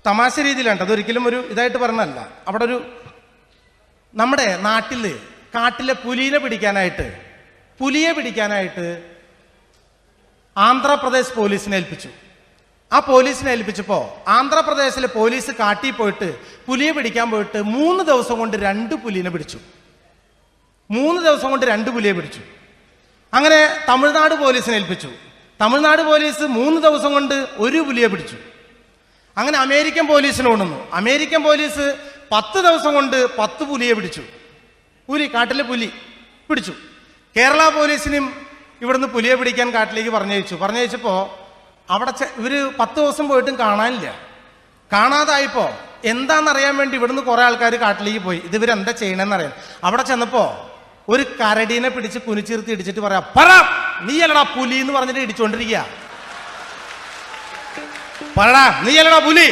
തമാശ രീതിയിലാണ്, അതൊരിക്കലും ഒരു ഇതായിട്ട് പറഞ്ഞല്ല. അവിടെ ഒരു നമ്മുടെ നാട്ടില് കാട്ടിലെ പുലിയെ പിടിക്കാനായിട്ട് ആന്ധ്രാപ്രദേശ് പോലീസിനെ ഏൽപ്പിച്ചു. ആ പോലീസിനെ ഏൽപ്പിച്ചപ്പോ ആന്ധ്രാപ്രദേശിലെ പോലീസ് കാട്ടിൽ പോയിട്ട് പുലിയെ പിടിക്കാൻ പോയിട്ട് 3 ദിവസം കൊണ്ട് 2 പുലിയെ പിടിച്ചു. 3 ദിവസം കൊണ്ട് 2 പുലിയെ പിടിച്ചു. അങ്ങനെ തമിഴ്നാട് പോലീസിനെ ഏൽപ്പിച്ചു. തമിഴ്നാട് പോലീസ് 3 ദിവസം കൊണ്ട് 1 പുലിയെ പിടിച്ചു. അങ്ങനെ അമേരിക്കൻ പോലീസിന് കൊണ്ടുവന്നു. അമേരിക്കൻ പോലീസ് 10 ദിവസം കൊണ്ട് 10 പുലിയെ പിടിച്ചു. കാട്ടിലെ പുലി പിടിച്ചു. കേരള പോലീസിനും ഇവിടുന്ന് പുലിയെ പിടിക്കാൻ കാട്ടിലേക്ക് പറഞ്ഞയച്ചപ്പോ അവിടെ ഇവര് 10 ദിവസം പോയിട്ടും കാണാനില്ല. കാണാതായപ്പോ എന്താണെന്നറിയാൻ വേണ്ടി ഇവിടുന്ന് കുറെ ആൾക്കാർ കാട്ടിലേക്ക് പോയി. ഇത് ഇവരെന്താ ചെയ്യണമെന്നറിയാൻ. അവിടെ ചെന്നപ്പോ ഒരു കരടീനെ പിടിച്ച് കുനിച്ചിർത്തി ഇടിച്ചിട്ട് പറയാ, പറ നീയല്ലടാ പുലി എന്ന് പറഞ്ഞിട്ട് ഇടിച്ചോണ്ടിരിക്കുക. പറടാ നീയല്ലടാ പുലി.